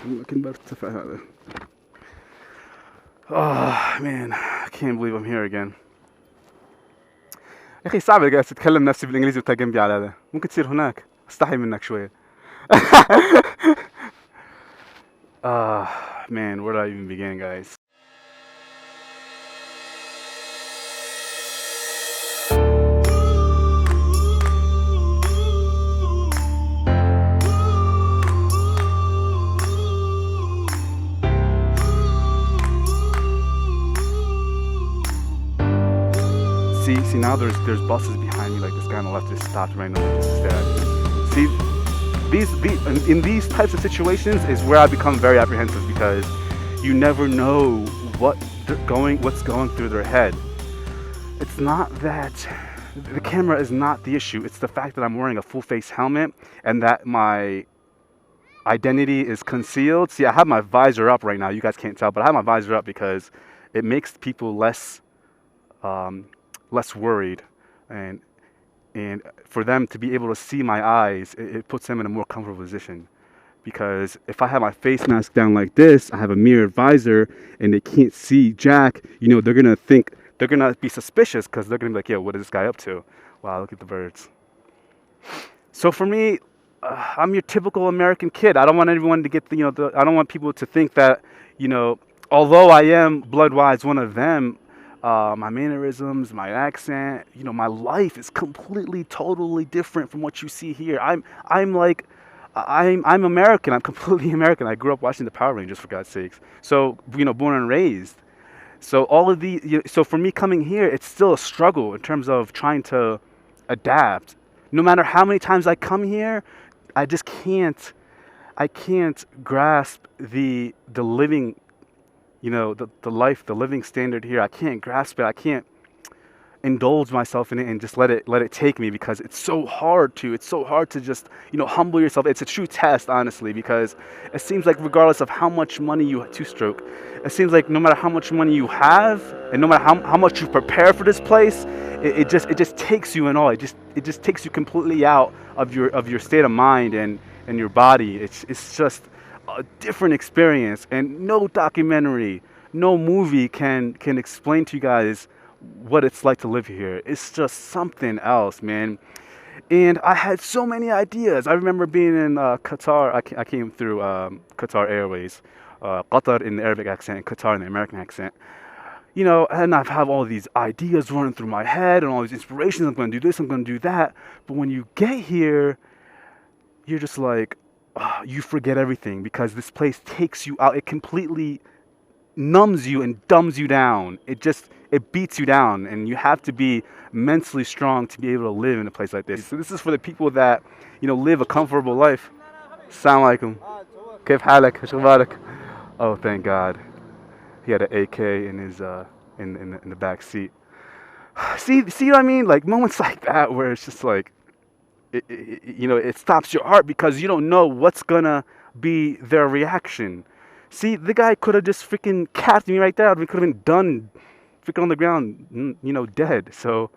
المكان بيرتفع هذا. Oh man, I can't believe I'm here again. يا اخي صعب قاعد تتكلم نفسي بالانجليزي وانت جنبي على هذا. ممكن تصير هناك. استحي منك شوية. Man, where do I even begin, guys? See now there's buses behind me, like this guy on the left just stopped right now just to stare at me. See, in these types of situations is where I become very apprehensive because you never know what's going through their head. It's not that the camera is not the issue. It's the fact that I'm wearing a full face helmet and that my identity is concealed. See, I have my visor up right now. You guys can't tell, but I have my visor up because it makes people less worried, and for them to be able to see my eyes, it puts them in a more comfortable position. Because if I have my face mask down like this, I have a mirrored visor, and they can't see Jack, you know, they're gonna be suspicious because they're gonna be like, yo, what is this guy up to? Wow, look at the birds. So for me, I'm your typical American kid. I don't want everyone to get I don't want people to think that, you know, although I am blood-wise one of them, my mannerisms, my accent, you know, my life is completely, totally different from what you see here. I'm American. I'm completely American. I grew up watching the Power Rangers, for God's sakes. So, you know, born and raised. So all of so for me coming here, it's still a struggle in terms of trying to adapt. No matter how many times I come here, I just can't. I can't grasp the living, you know, the life, the living standard here. I can't grasp it. I can't indulge myself in it and just let it take me because it's so hard to just, you know, humble yourself. It's a true test, honestly, because it seems like regardless of how much money it seems like no matter how much money you have and no matter how much you prepare for this place, it just takes you and all. It just takes you completely out of your state of mind and your body. It's just a different experience, and no documentary, no movie can explain to you guys what it's like to live here. It's just something else, man. And I had so many ideas. I remember being in Qatar. I came through Qatar Airways, Qatar in the Arabic accent, Qatar in the American accent. You know, and I've had all these ideas running through my head and all these inspirations. I'm going to do this, I'm going to do that. But when you get here, you're just like, you forget everything because this place takes you out. It completely numbs you and dumbs you down. It beats you down, and you have to be mentally strong to be able to live in a place like this. So this is for the people that, you know, live a comfortable life. Assalamu alaikum. Kayf halak? Shukbarak. Oh, thank God. He had an AK in his in the back seat. See what I mean? Like moments like that where it's just like, you know, it stops your heart because you don't know what's gonna be their reaction. See, the guy could have just freaking capped me right there. We could have been done, freaking on the ground, you know, dead. So,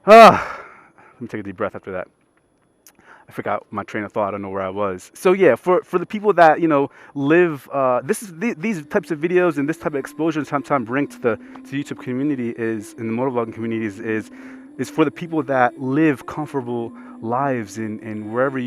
let me take a deep breath after that. I forgot my train of thought. I don't know where I was. So yeah, for the people that, you know, live, these types of videos and this type of exposure sometimes bring to the YouTube community in the motovlogging communities is for the people that live comfortable lives in wherever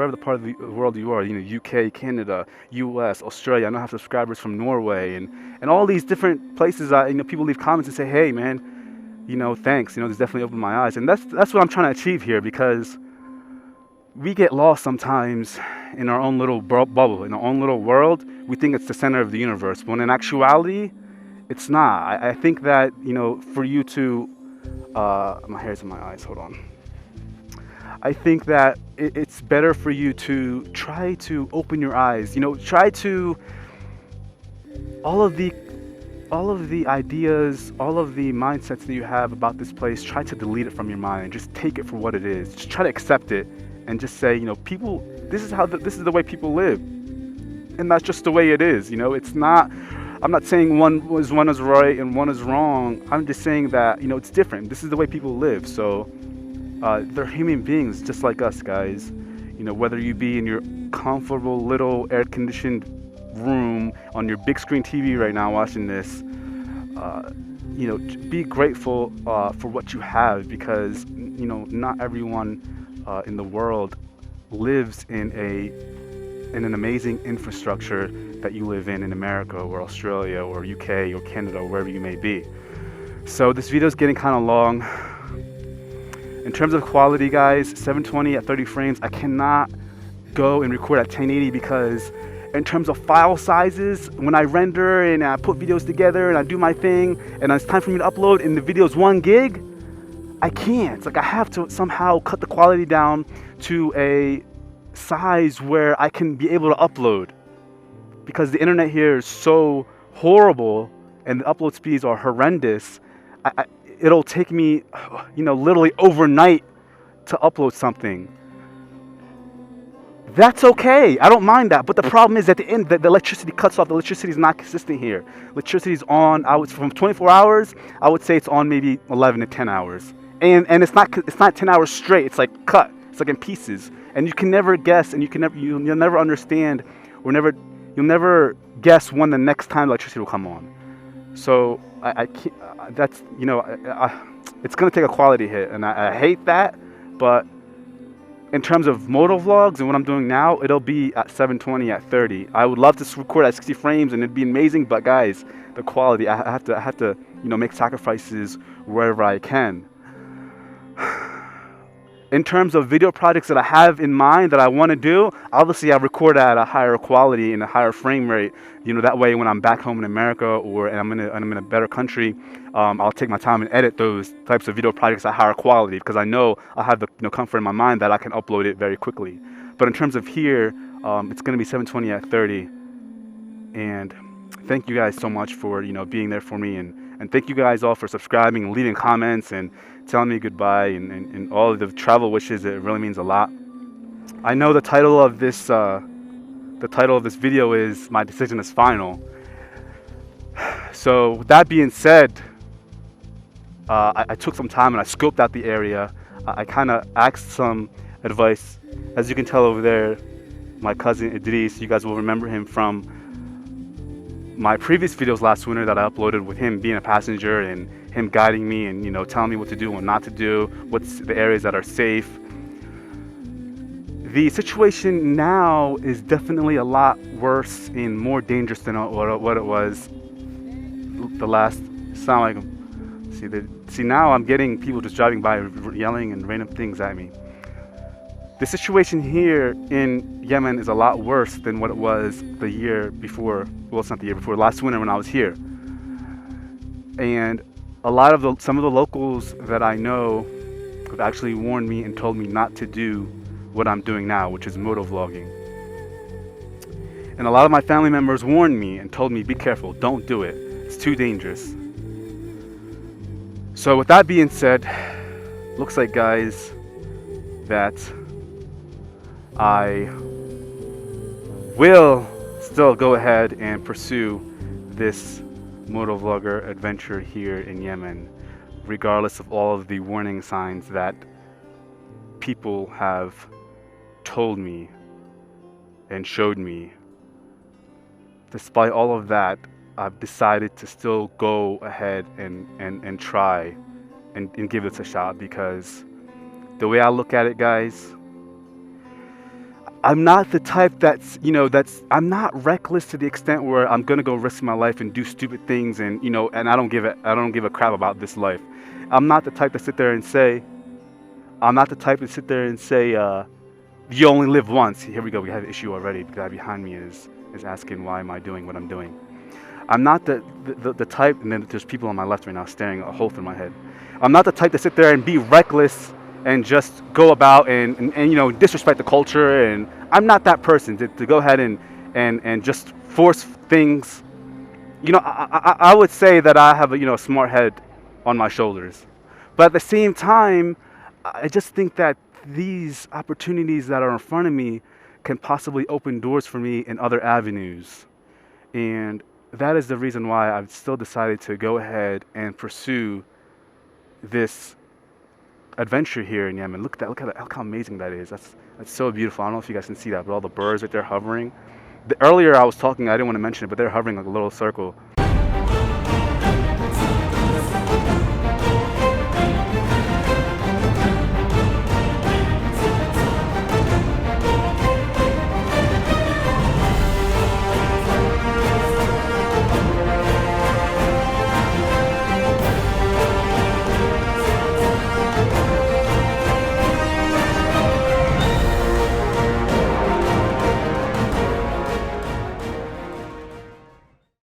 the part of the world you are, you know, UK, Canada, US, Australia. I know I have subscribers from Norway and all these different places. You know, people leave comments and say, hey man, you know, thanks, you know, this definitely opened my eyes. And that's what I'm trying to achieve here, because we get lost sometimes in our own little bubble, in our own little world. We think it's the center of the universe, when in actuality, it's not. I think that, you know, for you to, my hair's in my eyes, hold on. I think that it's better for you to try to open your eyes, you know, try to, all of the ideas, all of the mindsets that you have about this place, try to delete it from your mind. Just take it for what it is. Just try to accept it and just say, you know, people, this is the way people live. And that's just the way it is, you know. It's not, I'm not saying one is right and one is wrong. I'm just saying that, you know, it's different. This is the way people live. So they're human beings just like us, guys. You know, whether you be in your comfortable little air-conditioned room on your big screen TV right now watching this, be grateful for what you have, because not everyone in the world lives in an amazing infrastructure that you live in America or Australia or UK or Canada or wherever you may be. So this video is getting kind of long. In terms of quality, guys, 720 at 30 frames. I cannot go and record at 1080 because in terms of file sizes, when I render and I put videos together and I do my thing and it's time for me to upload and the video is 1 gig, I can't. Like, I have to somehow cut the quality down to a size where I can be able to upload, because the internet here is so horrible and the upload speeds are horrendous. It'll take me, literally overnight to upload something. That's okay. I don't mind that. But the problem is at the end, the electricity cuts off. The electricity is not consistent here. Electricity is on, from 24 hours, I would say it's on maybe 11 to 10 hours. And it's not 10 hours straight. It's like cut. It's like in pieces. And you can never guess, and you'll never understand, or you'll never guess when the next time electricity will come on. So I can't, that's, it's going to take a quality hit, and I hate that. But in terms of moto vlogs and what I'm doing now, it'll be at 720 at 30. I would love to record at 60 frames and it'd be amazing, but guys, the quality, I have to make sacrifices wherever I can. In terms of video projects that I have in mind that I want to do, obviously I record at a higher quality and a higher frame rate. That way when I'm back home in America and I'm in a better country, I'll take my time and edit those types of video projects at higher quality, because I know I have the comfort in my mind that I can upload it very quickly. But in terms of here, it's going to be 720 at 30. And thank you guys so much for being there for me, and thank you guys all for subscribing and leaving comments and telling me goodbye and all of the travel wishes. It really means a lot. I know the title of this video is "My Decision is Final." So with that being said, I took some time and I scoped out the area. I kind of asked some advice. As you can tell over there, my cousin Idris, you guys will remember him from my previous videos last winter that I uploaded with him being a passenger and him guiding me and telling me what to do and what not to do, what's the areas that are safe. The situation now is definitely a lot worse and more dangerous than what it was the last. Assalamu alaikum. See, now I'm getting people just driving by yelling and random things at me. The situation here in Yemen is a lot worse than what it was the year before. Well, it's not the year before, last winter when I was here. And some of the locals that I know have actually warned me and told me not to do what I'm doing now, which is moto vlogging. And a lot of my family members warned me and told me, be careful, don't do it. It's too dangerous. So with that being said, looks like, guys, that I will still go ahead and pursue this motovlogger adventure here in Yemen, regardless of all of the warning signs that people have told me and showed me. Despite all of that, I've decided to still go ahead and try and give this a shot, because the way I look at it, guys, I'm not the type I'm not reckless to the extent where I'm gonna go risk my life and do stupid things and I don't give a crap about this life. I'm not the type to sit there and say, you only live once. Here we go, we have an issue already. The guy behind me is asking why am I doing what I'm doing. I'm not the type, and then there's people on my left right now staring a hole through my head. I'm not the type to sit there and be reckless and just go about and disrespect the culture, and I'm not that person to go ahead and just force things. I would say that I have a smart head on my shoulders, but at the same time, I just think that these opportunities that are in front of me can possibly open doors for me in other avenues, and that is the reason why I've still decided to go ahead and pursue this adventure here in Yemen. Look how amazing that is. That's so beautiful. I don't know if you guys can see that, but all the birds right there hovering, Earlier I was talking, I didn't want to mention it, but they're hovering like a little circle.